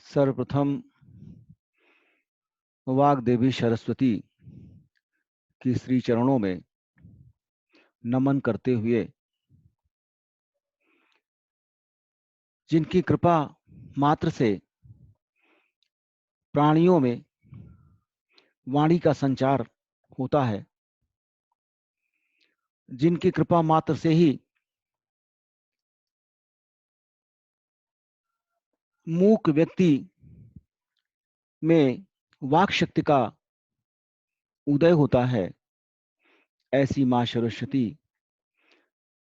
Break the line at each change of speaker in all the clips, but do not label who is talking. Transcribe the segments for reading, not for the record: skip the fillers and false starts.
सर्वप्रथम वाग्देवी सरस्वती की श्री चरणों में नमन करते हुए, जिनकी कृपा मात्र से प्राणियों में वाणी का संचार होता है, जिनकी कृपा मात्र से ही मूक व्यक्ति में वाक शक्ति का उदय होता है, ऐसी मां सरस्वती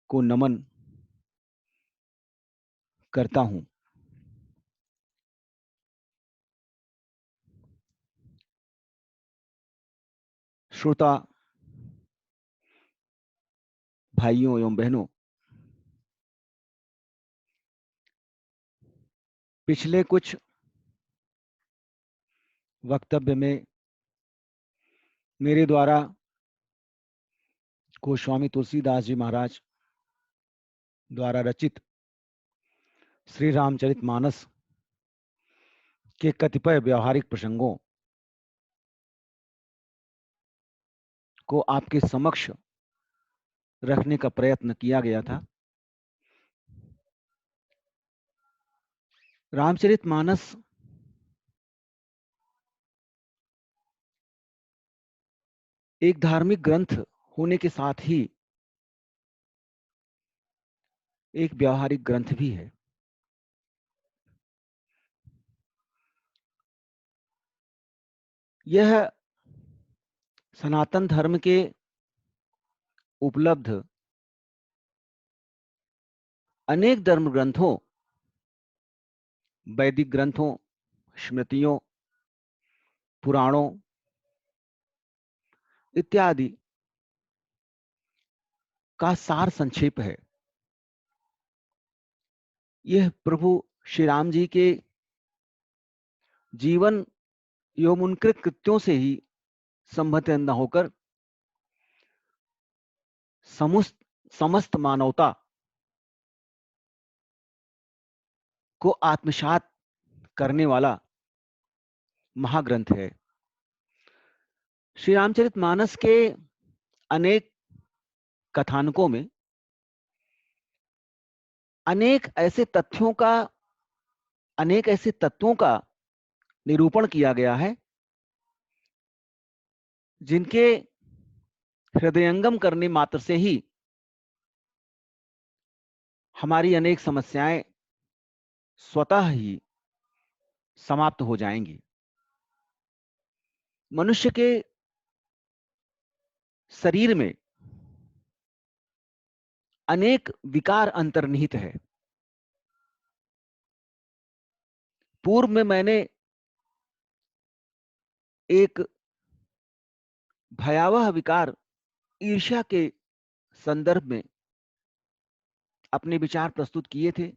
को नमन करता हूं। श्रोता भाइयों एवं बहनों, पिछले कुछ वक्तव्य में मेरे द्वारा गोस्वामी तुलसीदास जी महाराज द्वारा रचित श्री रामचरितमानस के कतिपय व्यवहारिक प्रसंगों को आपके समक्ष रखने का प्रयत्न किया गया था। रामचरितमानस एक धार्मिक ग्रंथ होने के साथ ही एक व्यवहारिक ग्रंथ भी है। यह सनातन धर्म के उपलब्ध अनेक धर्म ग्रंथों, वैदिक ग्रंथों, स्मृतियों, पुराणों इत्यादि का सार संक्षेप है। यह प्रभु श्री राम जी के जीवन एवं उनके कृत्यों से ही संबद्ध न होकर समस्त मानवता को आत्मसात करने वाला महाग्रंथ है। श्री रामचरितमानस के अनेक कथानकों में अनेक ऐसे तत्वों का निरूपण किया गया है, जिनके हृदयंगम करने मात्र से ही हमारी अनेक समस्याएं स्वतः ही समाप्त हो जाएंगी। मनुष्य के शरीर में अनेक विकार अंतर्निहित है। पूर्व में मैंने एक भयावह विकार ईर्ष्या के संदर्भ में अपने विचार प्रस्तुत किए थे।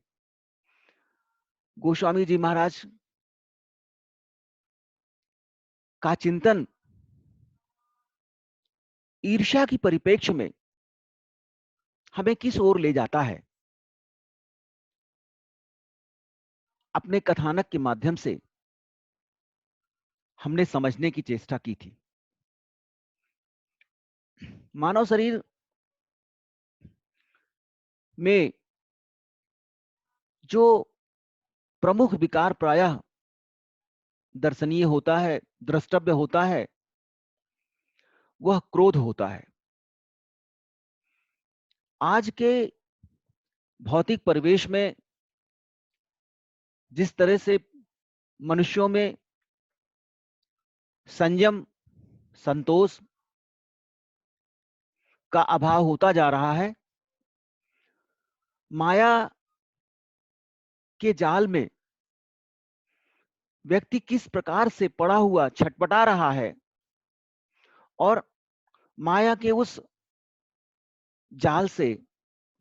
गोस्वामी जी महाराज का चिंतन ईर्ष्या की परिप्रेक्ष्य में हमें किस ओर ले जाता है, अपने कथानक के माध्यम से हमने समझने की चेष्टा की थी। मानव शरीर में जो प्रमुख विकार प्रायः दर्शनीय होता है, द्रष्टव्य होता है, वह क्रोध होता है। आज के भौतिक परिवेश में जिस तरह से मनुष्यों में संयम, संतोष का अभाव होता जा रहा है, माया के जाल में व्यक्ति किस प्रकार से पड़ा हुआ छटपटा रहा है और माया के उस जाल से,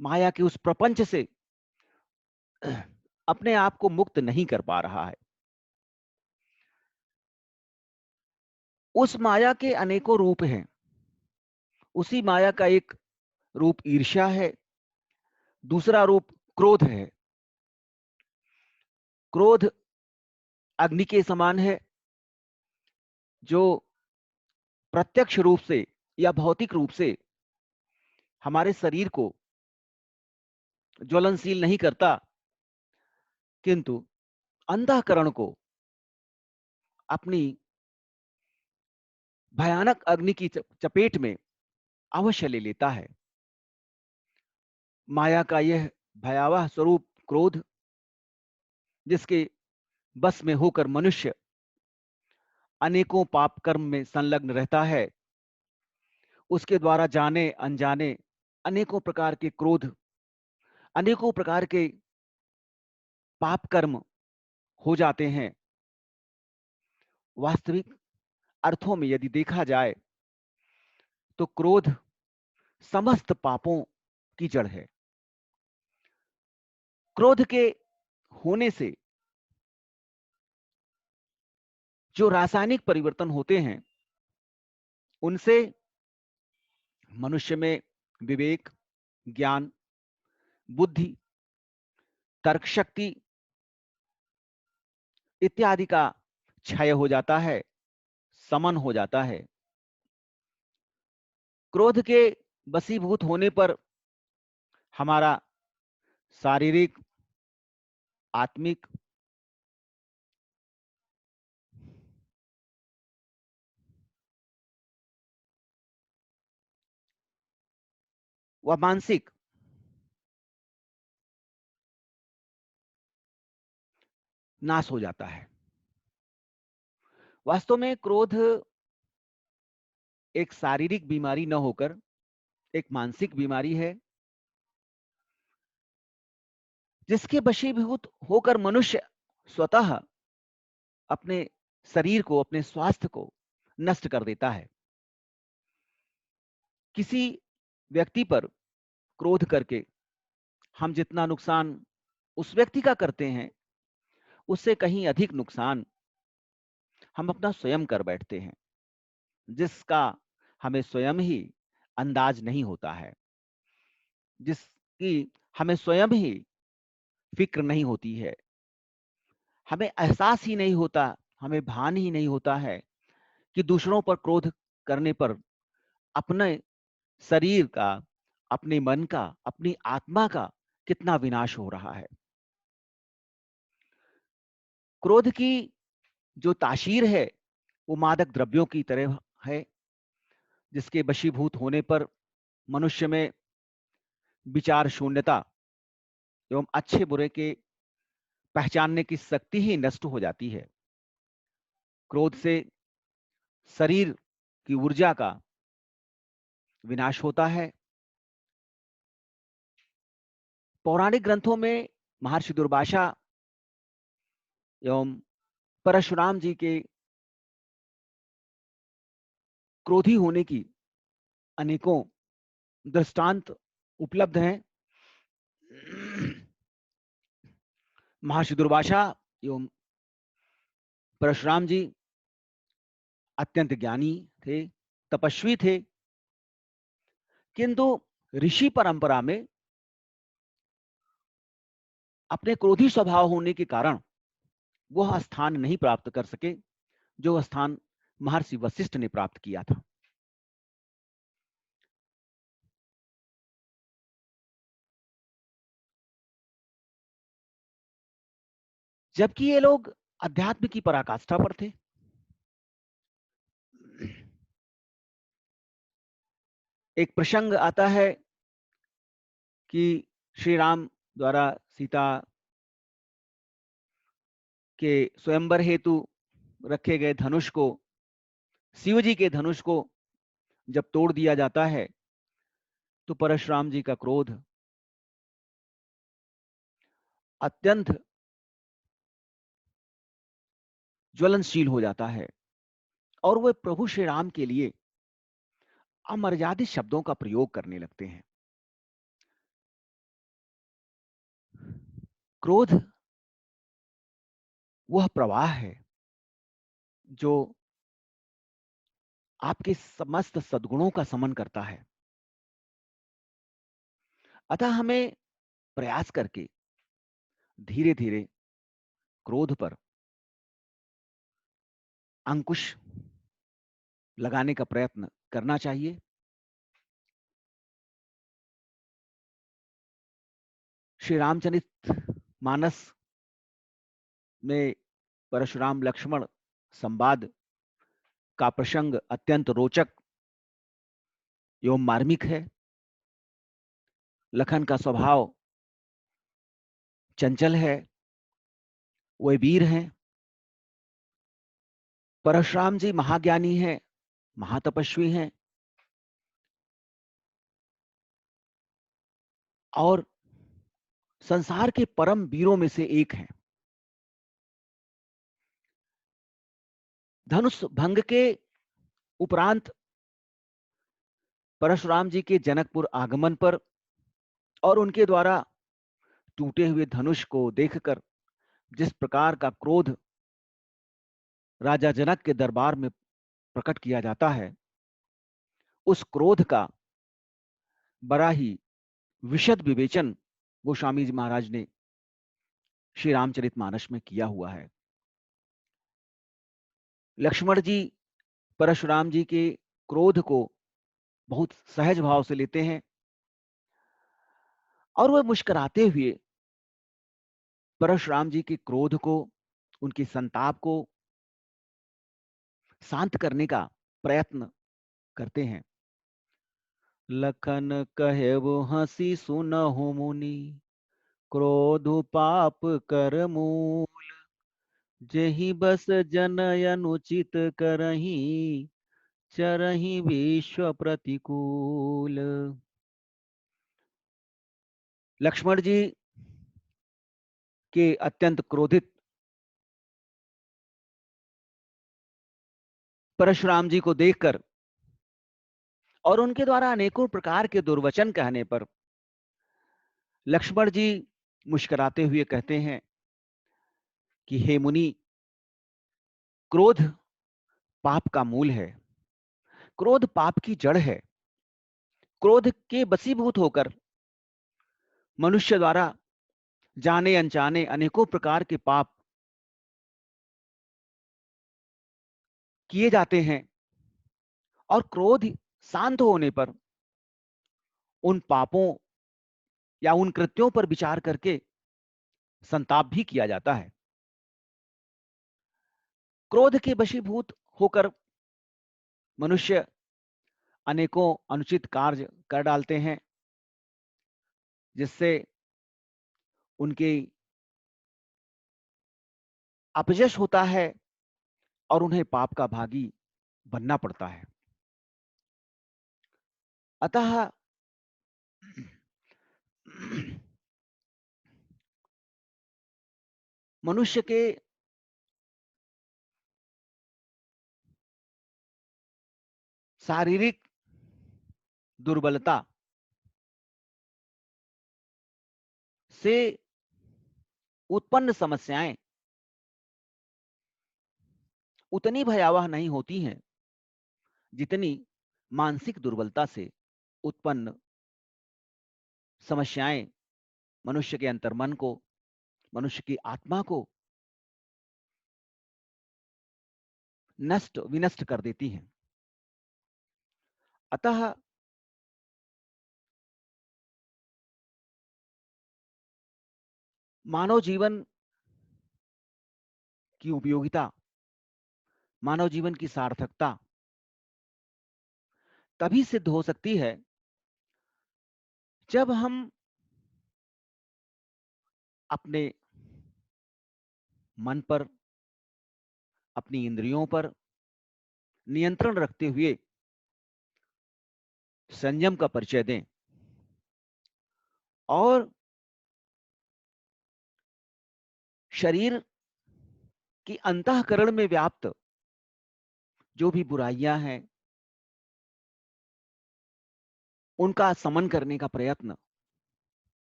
माया के उस प्रपंच से अपने आप को मुक्त नहीं कर पा रहा है। उस माया के अनेकों रूप हैं। उसी माया का एक रूप ईर्ष्या है, दूसरा रूप क्रोध है। क्रोध अग्नि के समान है, जो प्रत्यक्ष रूप से या भौतिक रूप से हमारे शरीर को ज्वलनशील नहीं करता, किंतु अंतःकरण को अपनी भयानक अग्नि की चपेट में अवश्य ले लेता है। माया का यह भयावह स्वरूप क्रोध, जिसके बस में होकर मनुष्य अनेकों पाप कर्म में संलग्न रहता है, उसके द्वारा जाने अनजाने अनेकों प्रकार के क्रोध, अनेकों प्रकार के पाप कर्म हो जाते हैं। वास्तविक अर्थों में यदि देखा जाए तो क्रोध समस्त पापों की जड़ है। क्रोध के होने से जो रासायनिक परिवर्तन होते हैं, उनसे मनुष्य में विवेक, ज्ञान, बुद्धि, तर्क शक्ति इत्यादि का क्षय हो जाता है, समन हो जाता है। क्रोध के वशीभूत होने पर हमारा शारीरिक, आत्मिक, व मानसिक नाश हो जाता है। वास्तव में क्रोध एक शारीरिक बीमारी न होकर एक मानसिक बीमारी है, जिसके वशीभूत होकर मनुष्य स्वतः अपने शरीर को, अपने स्वास्थ्य को नष्ट कर देता है। किसी व्यक्ति पर क्रोध करके हम जितना नुकसान उस व्यक्ति का करते हैं, उससे कहीं अधिक नुकसान हम अपना स्वयं कर बैठते हैं, जिसका हमें स्वयं ही अंदाज नहीं होता है, जिसकी हमें स्वयं ही फिक्र नहीं होती है। हमें एहसास ही नहीं होता, हमें भान ही नहीं होता है कि दूसरों पर क्रोध करने पर अपने शरीर का, अपने मन का, अपनी आत्मा का कितना विनाश हो रहा है। क्रोध की जो तासीर है वो मादक द्रव्यों की तरह है, जिसके वशीभूत होने पर मनुष्य में विचार शून्यता एवं अच्छे बुरे के पहचानने की शक्ति ही नष्ट हो जाती है। क्रोध से शरीर की ऊर्जा का विनाश होता है। पौराणिक ग्रंथों में महर्षि दुर्वासा एवं परशुराम जी के क्रोधी होने की अनेकों दृष्टांत उपलब्ध हैं। महर्षि दुर्वासा एवं परशुराम जी अत्यंत ज्ञानी थे, तपस्वी थे, किंतु ऋषि परंपरा में अपने क्रोधी स्वभाव होने के कारण वह स्थान नहीं प्राप्त कर सके जो स्थान महर्षि वशिष्ठ ने प्राप्त किया था। जबकि ये लोग अध्यात्म की पराकाष्ठा पर थे। एक प्रसंग आता है कि श्री राम द्वारा सीता के स्वयंवर हेतु रखे गए धनुष को, शिव जी के धनुष को जब तोड़ दिया जाता है तो परशुराम जी का क्रोध अत्यंत ज्वलनशील हो जाता है और वे प्रभु श्री राम के लिए अमर्यादित शब्दों का प्रयोग करने लगते हैं। क्रोध वह प्रवाह है जो आपके समस्त सद्गुणों का समन करता है। अतः हमें प्रयास करके धीरे धीरे क्रोध पर अंकुश लगाने का प्रयत्न करना चाहिए। श्री रामचरित मानस में परशुराम लक्ष्मण संवाद का प्रसंग अत्यंत रोचक एवं मार्मिक है। लखन का स्वभाव चंचल है, वे वीर हैं। परशुराम जी महाज्ञानी हैं, महातपस्वी हैं और संसार के परम वीरों में से एक हैं। धनुष भंग के उपरांत परशुराम जी के जनकपुर आगमन पर और उनके द्वारा टूटे हुए धनुष को देखकर जिस प्रकार का क्रोध राजा जनक के दरबार में प्रकट किया जाता है, उस क्रोध का बड़ा ही विशद विवेचन गोस्वामी जी महाराज ने श्री रामचरितमानस में किया हुआ है। लक्ष्मण जी परशुराम जी के क्रोध को बहुत सहज भाव से लेते हैं और वह मुस्कुराते हुए परशुराम जी के क्रोध को, उनके संताप को शांत करने का प्रयत्न करते हैं। लखन कहे वो हंसी सुनहु मुनि, क्रोध पाप कर मूल, जेहि बस जनय अनुचित करही, चरहि विश्व प्रतिकूल। लक्ष्मण जी के अत्यंत क्रोधित परशुराम जी को देखकर और उनके द्वारा अनेकों प्रकार के दुर्वचन कहने पर लक्ष्मण जी मुस्कुराते हुए कहते हैं कि हे मुनि, क्रोध पाप का मूल है, क्रोध पाप की जड़ है। क्रोध के बसीभूत होकर मनुष्य द्वारा जाने अनजाने अनेकों प्रकार के पाप किए जाते हैं और क्रोध शांत होने पर उन पापों या उन कृत्यों पर विचार करके संताप भी किया जाता है। क्रोध के वशीभूत होकर मनुष्य अनेकों अनुचित कार्य कर डालते हैं, जिससे उनके अपयश होता है और उन्हें पाप का भागी बनना पड़ता है। अतः मनुष्य के शारीरिक दुर्बलता से उत्पन्न समस्याएं उतनी भयावह नहीं होती हैं जितनी मानसिक दुर्बलता से उत्पन्न समस्याएं मनुष्य के अंतर्मन को, मनुष्य की आत्मा को नष्ट विनष्ट कर देती हैं। अतः मानव जीवन की उपयोगिता, मानव जीवन की सार्थकता तभी सिद्ध हो सकती है जब हम अपने मन पर, अपनी इंद्रियों पर नियंत्रण रखते हुए संयम का परिचय दें और शरीर की अंतःकरण में व्याप्त जो भी बुराइयां हैं उनका समन करने का प्रयत्न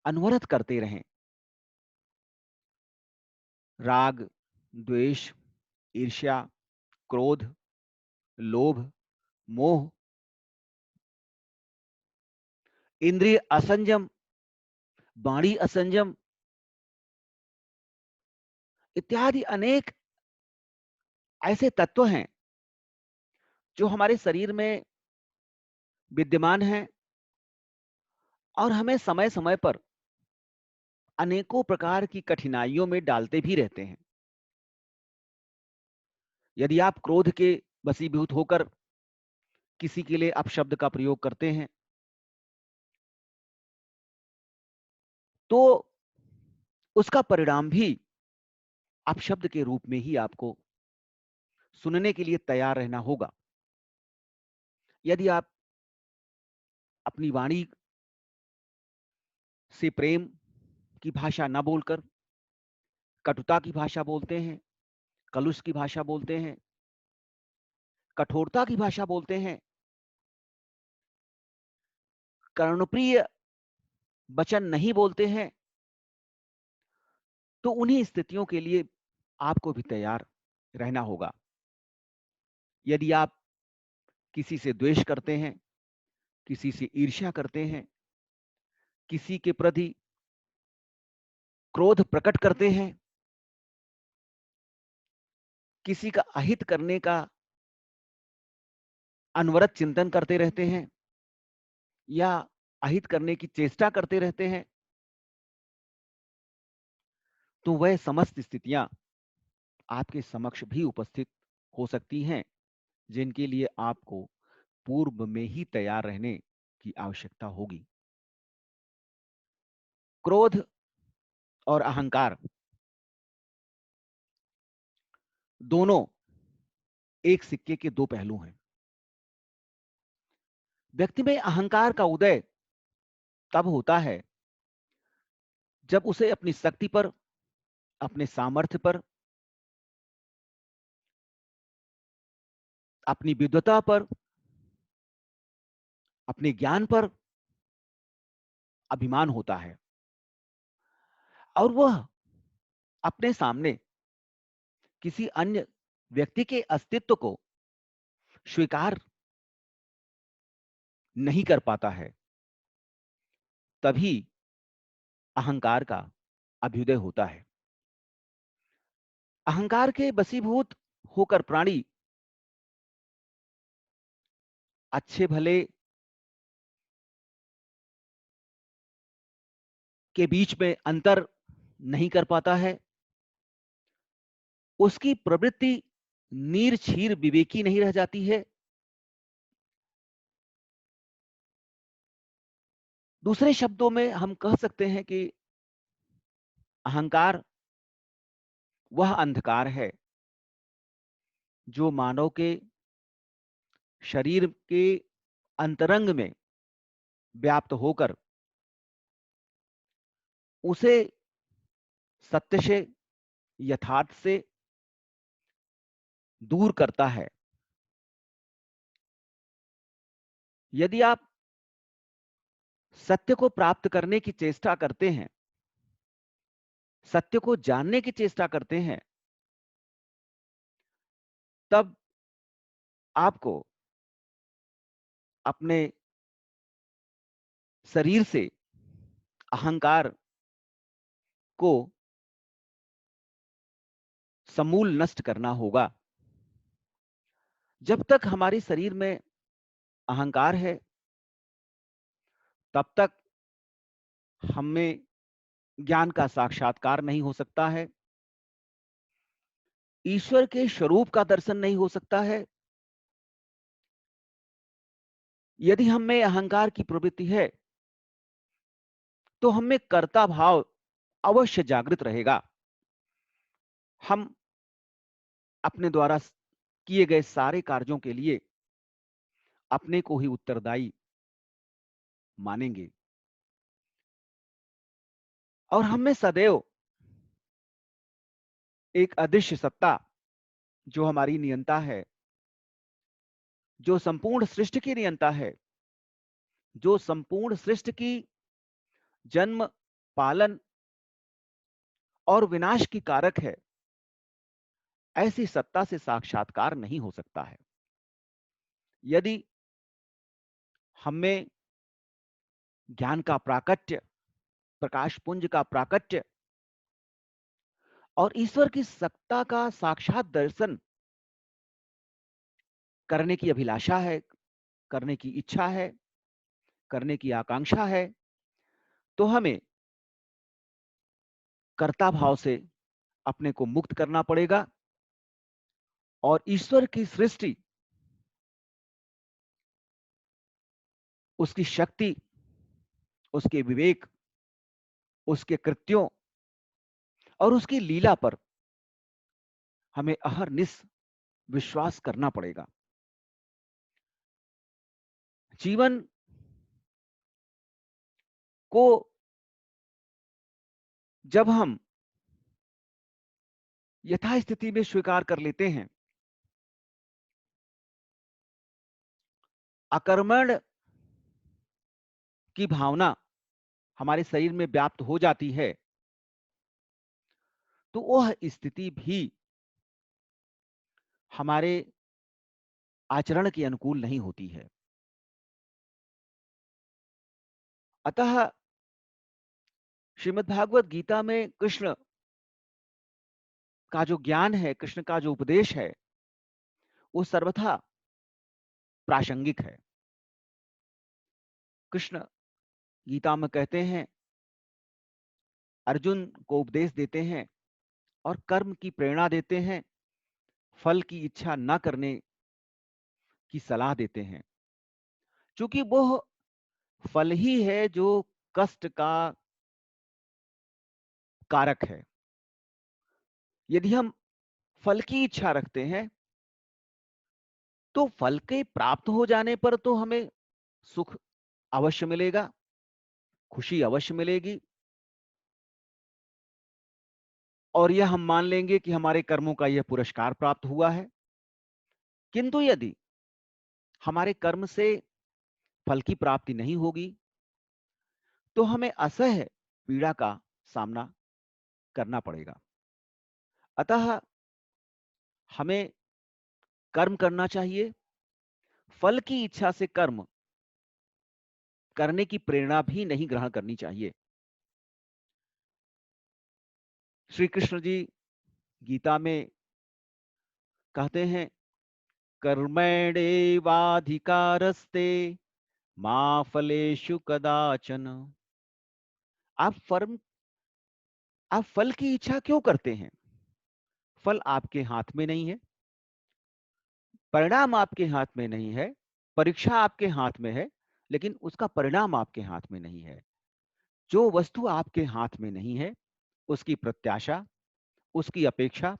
अनवरत करते रहें। राग, द्वेष, ईर्ष्या, क्रोध, लोभ, मोह, इंद्रिय असंयम, वाणी असंयम इत्यादि अनेक ऐसे तत्व हैं जो हमारे शरीर में विद्यमान हैं और हमें समय समय पर अनेकों प्रकार की कठिनाइयों में डालते भी रहते हैं। यदि आप क्रोध के वशीभूत होकर किसी के लिए अपशब्द का प्रयोग करते हैं, तो उसका परिणाम भी अपशब्द के रूप में ही आपको सुनने के लिए तैयार रहना होगा। यदि आप अपनी वाणी से प्रेम की भाषा न बोलकर कटुता की भाषा बोलते हैं, कलुष की भाषा बोलते हैं, कठोरता की भाषा बोलते हैं, कर्णप्रिय वचन नहीं बोलते हैं, तो उन्हीं स्थितियों के लिए आपको भी तैयार रहना होगा। यदि आप किसी से द्वेष करते हैं, किसी से ईर्ष्या करते हैं, किसी के प्रति क्रोध प्रकट करते हैं, किसी का अहित करने का अनवरत चिंतन करते रहते हैं या अहित करने की चेष्टा करते रहते हैं, तो वह समस्त स्थितियां आपके समक्ष भी उपस्थित हो सकती हैं, जिनके लिए आपको पूर्व में ही तैयार रहने की आवश्यकता होगी। क्रोध और अहंकार दोनों एक सिक्के के दो पहलू हैं। व्यक्ति में अहंकार का उदय तब होता है जब उसे अपनी शक्ति पर, अपने सामर्थ्य पर, अपनी विद्वता पर, अपने ज्ञान पर अभिमान होता है और वह अपने सामने किसी अन्य व्यक्ति के अस्तित्व को स्वीकार नहीं कर पाता है। तभी अहंकार का अभ्युदय होता है। अहंकार के वशीभूत होकर प्राणी अच्छे भले के बीच में अंतर नहीं कर पाता है। उसकी प्रवृत्ति नीर छीर विवेकी नहीं रह जाती है। दूसरे शब्दों में हम कह सकते हैं कि अहंकार वह अंधकार है जो मानव के शरीर के अंतरंग में व्याप्त होकर उसे सत्य से, यथार्थ से दूर करता है। यदि आप सत्य को प्राप्त करने की चेष्टा करते हैं, सत्य को जानने की चेष्टा करते हैं, तब आपको अपने शरीर से अहंकार को समूल नष्ट करना होगा। जब तक हमारे शरीर में अहंकार है, तब तक हमें ज्ञान का साक्षात्कार नहीं हो सकता है, ईश्वर के स्वरूप का दर्शन नहीं हो सकता है। यदि हम में अहंकार की प्रवृत्ति है, तो हमें कर्ता भाव अवश्य जागृत रहेगा। हम अपने द्वारा किए गए सारे कार्यों के लिए अपने को ही उत्तरदायी मानेंगे और हम में सदैव एक अदृश्य सत्ता जो हमारी नियंता है, जो संपूर्ण सृष्टि की नियंता है, जो संपूर्ण सृष्टि की जन्म, पालन और विनाश की कारक है, ऐसी सत्ता से साक्षात्कार नहीं हो सकता है। यदि हमें ज्ञान का प्राकट्य, प्रकाश पुंज का प्राकट्य और ईश्वर की सत्ता का साक्षात दर्शन करने की अभिलाषा है, करने की इच्छा है, करने की आकांक्षा है, तो हमें कर्ता भाव से अपने को मुक्त करना पड़ेगा और ईश्वर की सृष्टि, उसकी शक्ति, उसके विवेक, उसके कृत्यों और उसकी लीला पर हमें अहरनिश विश्वास करना पड़ेगा। जीवन को जब हम यथास्थिति में स्वीकार कर लेते हैं, अकर्मण की भावना हमारे शरीर में व्याप्त हो जाती है, तो वह स्थिति भी हमारे आचरण के अनुकूल नहीं होती है। अतः श्रीमद् भागवत गीता में कृष्ण का जो ज्ञान है, कृष्ण का जो उपदेश है, वो सर्वथा प्रासंगिक है। कृष्ण गीता में कहते हैं, अर्जुन को उपदेश देते हैं और कर्म की प्रेरणा देते हैं, फल की इच्छा न करने की सलाह देते हैं, क्योंकि वह फल ही है जो कष्ट का कारक है। यदि हम फल की इच्छा रखते हैं, तो फल के प्राप्त हो जाने पर तो हमें सुख अवश्य मिलेगा, खुशी अवश्य मिलेगी और यह हम मान लेंगे कि हमारे कर्मों का यह पुरस्कार प्राप्त हुआ है। किंतु यदि हमारे कर्म से फल की प्राप्ति नहीं होगी, तो हमें असह्य पीड़ा का सामना करना पड़ेगा। अतः हमें कर्म करना चाहिए, फल की इच्छा से कर्म करने की प्रेरणा भी नहीं ग्रहण करनी चाहिए। श्री कृष्ण जी गीता में कहते हैं, कर्मण्येवाधिकारस्ते मा फलेषु कदाचन। आप फर्म आप फल की इच्छा क्यों करते हैं? फल आपके हाथ में नहीं है, परिणाम आपके हाथ में नहीं है, परीक्षा आपके हाथ में है, लेकिन उसका परिणाम आपके हाथ में नहीं है। जो वस्तु आपके हाथ में नहीं है, उसकी प्रत्याशा, उसकी अपेक्षा,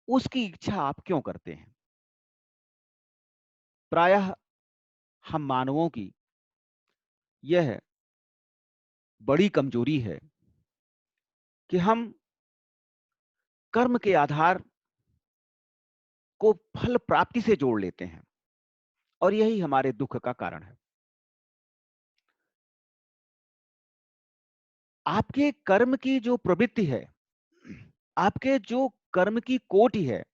उसकी इच्छा आप क्यों करते हैं? प्रायः हम मानवों की यह बड़ी कमजोरी है कि हम कर्म के आधार को फल प्राप्ति से जोड़ लेते हैं और यही हमारे दुख का कारण है। आपके कर्म की जो प्रवृत्ति है, आपके जो कर्म की कोटि है,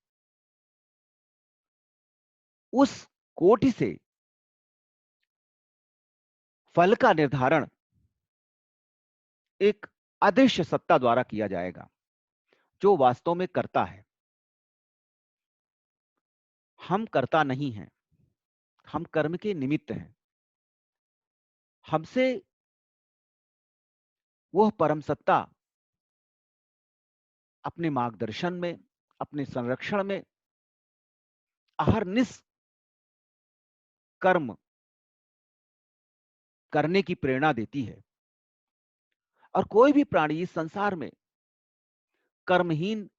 उस कोटि से फल का निर्धारण एक अदृश्य सत्ता द्वारा किया जाएगा, जो वास्तव में करता है। हम कर्ता नहीं हैं, हम कर्म के निमित्त हैं। हमसे वह परम सत्ता अपने मार्गदर्शन में, अपने संरक्षण में अहरनिश कर्म करने की प्रेरणा देती है और कोई भी प्राणी इस संसार में कर्महीन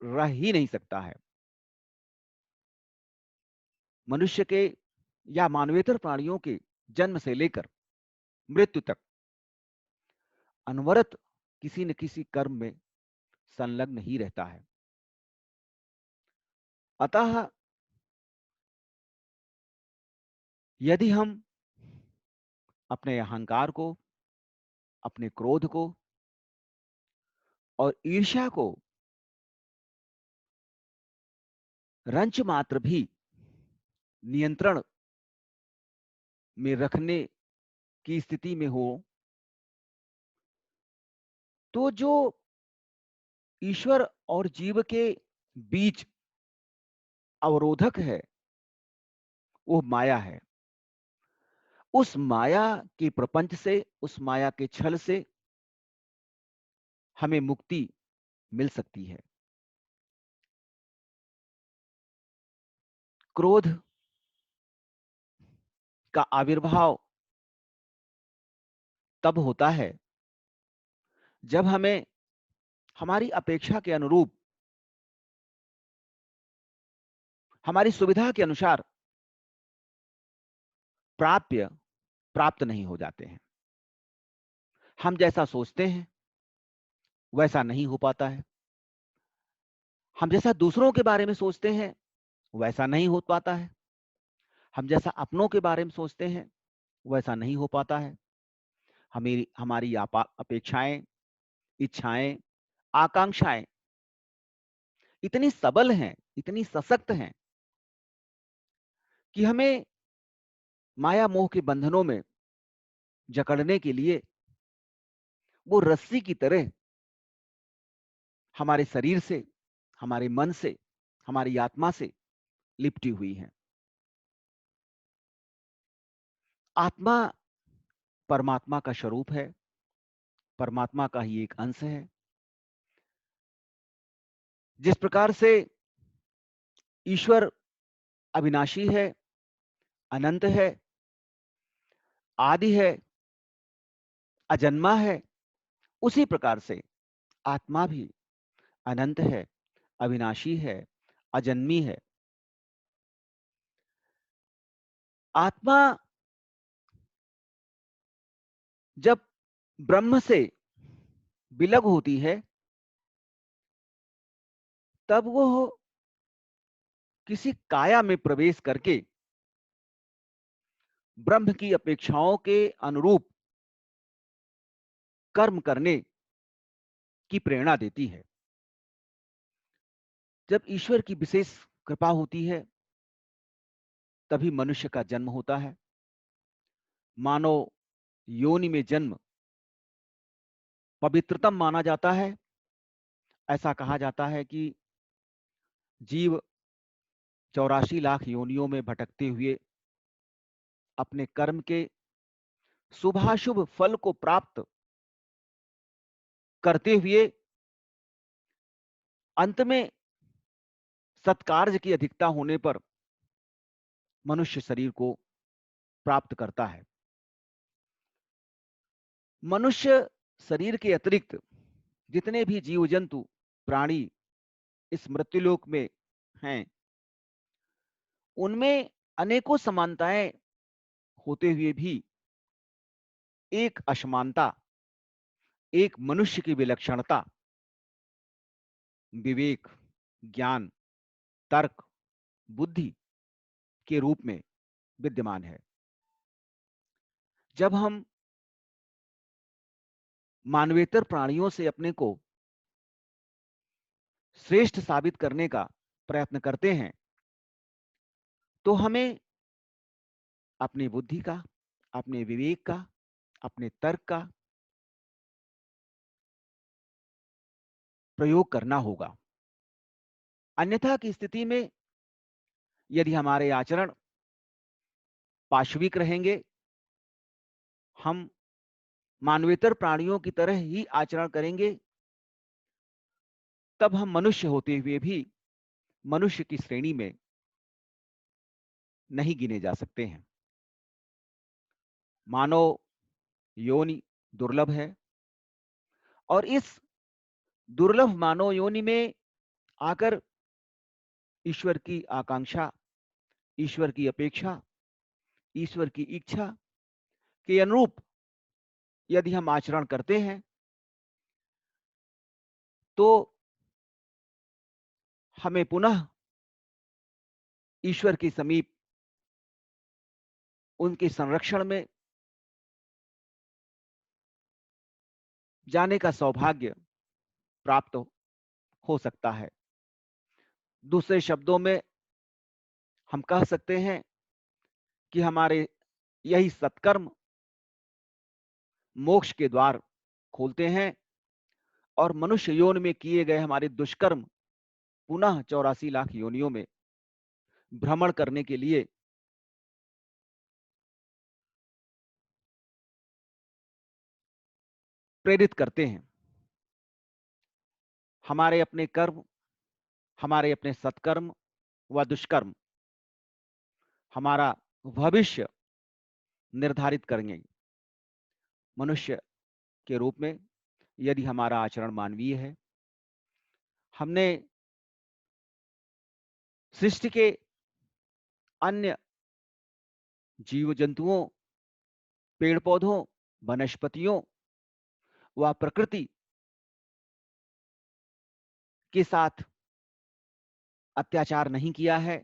रह ही नहीं सकता है। मनुष्य के या मानवेतर प्राणियों के जन्म से लेकर मृत्यु तक अनवरत किसी न किसी कर्म में संलग्न ही रहता है। अतः यदि हम अपने अहंकार को, अपने क्रोध को और ईर्ष्या को रंच मात्र भी नियंत्रण में रखने की स्थिति में हो, तो जो ईश्वर और जीव के बीच अवरोधक है, वो माया है। उस माया के प्रपंच से, उस माया के छल से हमें मुक्ति मिल सकती है। क्रोध का आविर्भाव तब होता है जब हमें हमारी अपेक्षा के अनुरूप, हमारी सुविधा के अनुसार प्राप्त नहीं हो जाते हैं। हम जैसा सोचते हैं वैसा नहीं हो पाता है। हम जैसा दूसरों के बारे में सोचते हैं वैसा नहीं हो पाता है। हम जैसा अपनों के बारे में सोचते हैं वैसा नहीं हो पाता है। हमारी अपेक्षाएं, इच्छाएं, आकांक्षाएं इतनी सबल हैं, इतनी सशक्त हैं कि हमें माया मोह के बंधनों में जकड़ने के लिए वो रस्सी की तरह हमारे शरीर से, हमारे मन से, हमारी आत्मा से लिपटी हुई हैं। आत्मा परमात्मा का स्वरूप है, परमात्मा का ही एक अंश है। जिस प्रकार से ईश्वर अविनाशी है, अनंत है, आदि है, अजन्मा है, उसी प्रकार से आत्मा भी अनंत है, अविनाशी है, अजन्मी है। आत्मा जब ब्रह्म से विलग होती है तब वो किसी काया में प्रवेश करके ब्रह्म की अपेक्षाओं के अनुरूप कर्म करने की प्रेरणा देती है। जब ईश्वर की विशेष कृपा होती है तभी मनुष्य का जन्म होता है। मानव योनि में जन्म पवित्रतम माना जाता है। ऐसा कहा जाता है कि जीव 84 लाख योनियों में भटकते हुए अपने कर्म के शुभाशुभ फल को प्राप्त करते हुए अंत में सत्कार्य की अधिकता होने पर मनुष्य शरीर को प्राप्त करता है। मनुष्य शरीर के अतिरिक्त जितने भी जीव जंतु प्राणी इस मृत्युलोक में हैं, उनमें अनेकों समानताएं होते हुए भी एक असमानता, एक मनुष्य की विलक्षणता विवेक, ज्ञान, तर्क, बुद्धि के रूप में विद्यमान है। जब हम मानवेतर प्राणियों से अपने को श्रेष्ठ साबित करने का प्रयत्न करते हैं तो हमें अपनी बुद्धि का, अपने विवेक का, अपने तर्क का प्रयोग करना होगा। अन्यथा की स्थिति में यदि हमारे आचरण पाशविक रहेंगे, हम मानवेतर प्राणियों की तरह ही आचरण करेंगे, तब हम मनुष्य होते हुए भी मनुष्य की श्रेणी में नहीं गिने जा सकते हैं। मानव योनि दुर्लभ है और इस दुर्लभ मानव योनि में आकर ईश्वर की आकांक्षा, ईश्वर की अपेक्षा, ईश्वर की इच्छा के अनुरूप यदि हम आचरण करते हैं तो हमें पुनः ईश्वर के समीप, उनके संरक्षण में जाने का सौभाग्य प्राप्त हो सकता है। दूसरे शब्दों में हम कह सकते हैं कि हमारे यही सत्कर्म मोक्ष के द्वार खोलते हैं और मनुष्य योनि में किए गए हमारे दुष्कर्म पुनः 84 लाख योनियों में भ्रमण करने के लिए प्रेरित करते हैं। हमारे अपने कर्म, हमारे अपने सत्कर्म व दुष्कर्म हमारा भविष्य निर्धारित करेंगे। मनुष्य के रूप में यदि हमारा आचरण मानवीय है, हमने सृष्टि के अन्य जीव जंतुओं, पेड़ पौधों, वनस्पतियों व प्रकृति के साथ अत्याचार नहीं किया है,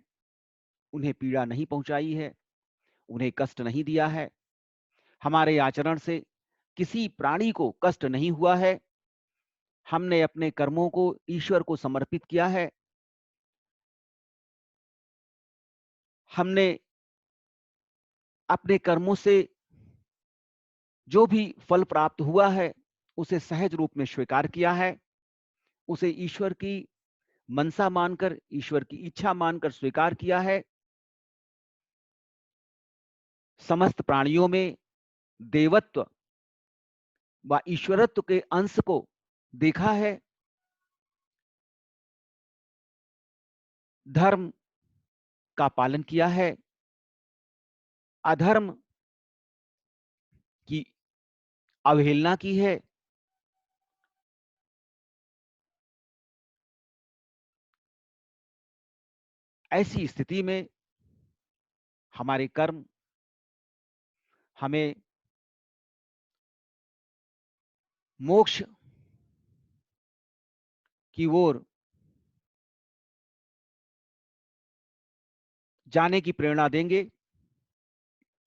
उन्हें पीड़ा नहीं पहुंचाई है, उन्हें कष्ट नहीं दिया है, हमारे आचरण से किसी प्राणी को कष्ट नहीं हुआ है, हमने अपने कर्मों को ईश्वर को समर्पित किया है, हमने अपने कर्मों से जो भी फल प्राप्त हुआ है उसे सहज रूप में स्वीकार किया है, उसे ईश्वर की मनसा मानकर, ईश्वर की इच्छा मानकर स्वीकार किया है। समस्त प्राणियों में देवत्व व ईश्वरत्व के अंश को देखा है। धर्म का पालन किया है, अधर्म की अवहेलना की है। ऐसी स्थिति में हमारे कर्म हमें मोक्ष की ओर जाने की प्रेरणा देंगे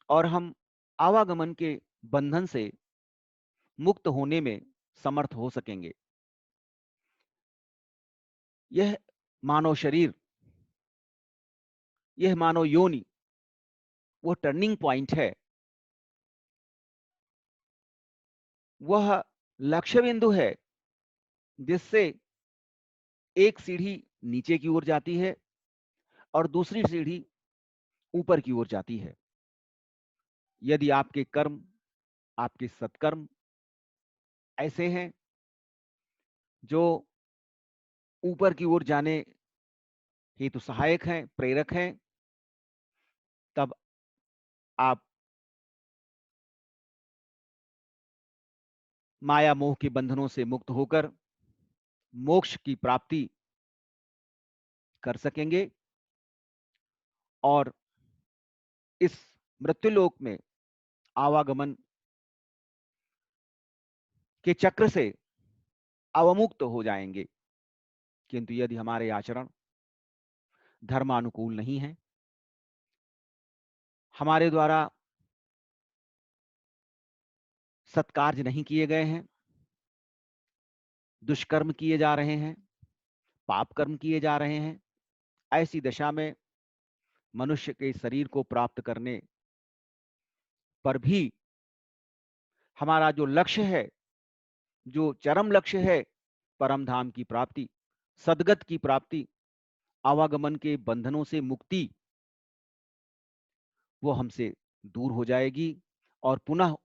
और हम आवागमन के बंधन से मुक्त होने में समर्थ हो सकेंगे। यह मानव शरीर, यह मानव योनि वो टर्निंग पॉइंट है, वह लक्ष्य बिंदु है जिससे एक सीढ़ी नीचे की ओर जाती है और दूसरी सीढ़ी ऊपर की ओर जाती है। यदि आपके कर्म, आपके सत्कर्म ऐसे हैं जो ऊपर की ओर जाने हेतु सहायक हैं, प्रेरक हैं, तब आप माया मोह के बंधनों से मुक्त होकर मोक्ष की प्राप्ति कर सकेंगे और इस मृत्युलोक में आवागमन के चक्र से अवमुक्त हो जाएंगे। किंतु यदि हमारे आचरण धर्मानुकूल नहीं है, हमारे द्वारा सत्कार्य नहीं किए गए हैं, दुष्कर्म किए जा रहे हैं, पाप कर्म किए जा रहे हैं, ऐसी दशा में मनुष्य के शरीर को प्राप्त करने पर भी हमारा जो लक्ष्य है, जो चरम लक्ष्य है, परम धाम की प्राप्ति, सद्गत की प्राप्ति, आवागमन के बंधनों से मुक्ति, वो हमसे दूर हो जाएगी और पुनः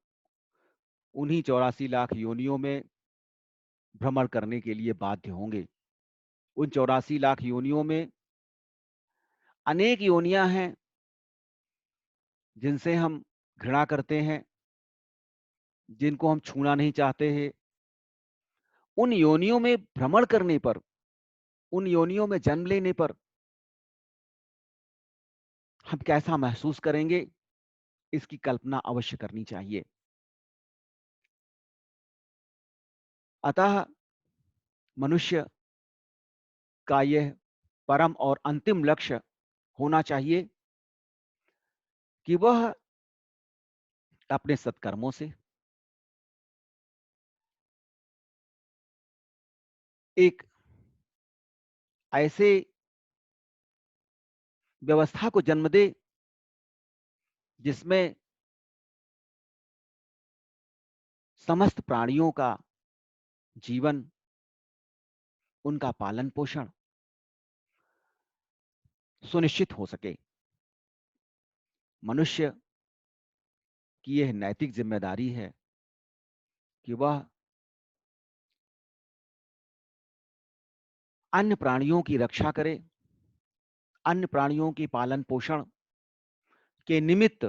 उन्हीं 84 लाख योनियों में भ्रमण करने के लिए बाध्य होंगे। उन 84 लाख योनियों में अनेक योनियां हैं जिनसे हम घृणा करते हैं, जिनको हम छूना नहीं चाहते हैं। उन योनियों में भ्रमण करने पर, उन योनियों में जन्म लेने पर हम कैसा महसूस करेंगे, इसकी कल्पना अवश्य करनी चाहिए। अतः मनुष्य का यह परम और अंतिम लक्ष्य होना चाहिए कि वह अपने सत्कर्मों से एक ऐसे व्यवस्था को जन्म दे जिसमें समस्त प्राणियों का जीवन, उनका पालन पोषण सुनिश्चित हो सके। मनुष्य की यह नैतिक जिम्मेदारी है कि वह अन्य प्राणियों की रक्षा करे, अन्य प्राणियों की पालन पोषण के निमित्त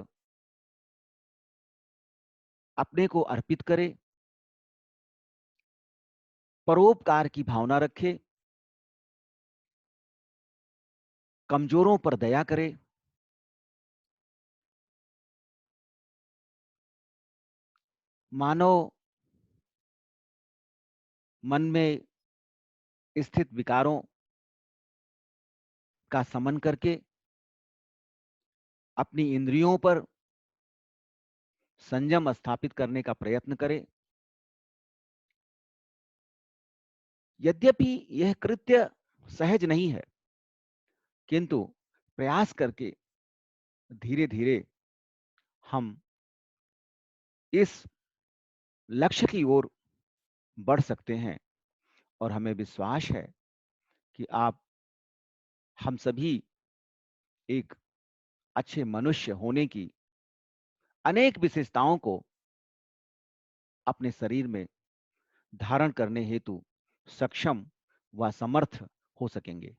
अपने को अर्पित करे, परोपकार की भावना रखे, कमजोरों पर दया करे, मानव मन में स्थित विकारों का समन करके अपनी इंद्रियों पर संयम स्थापित करने का प्रयत्न करे। यद्यपि यह कृत्य सहज नहीं है, किंतु प्रयास करके धीरे धीरे हम इस लक्ष्य की ओर बढ़ सकते हैं। और हमें विश्वास है कि आप हम सभी एक अच्छे मनुष्य होने की अनेक विशेषताओं को अपने शरीर में धारण करने हेतु सक्षम व समर्थ हो सकेंगे।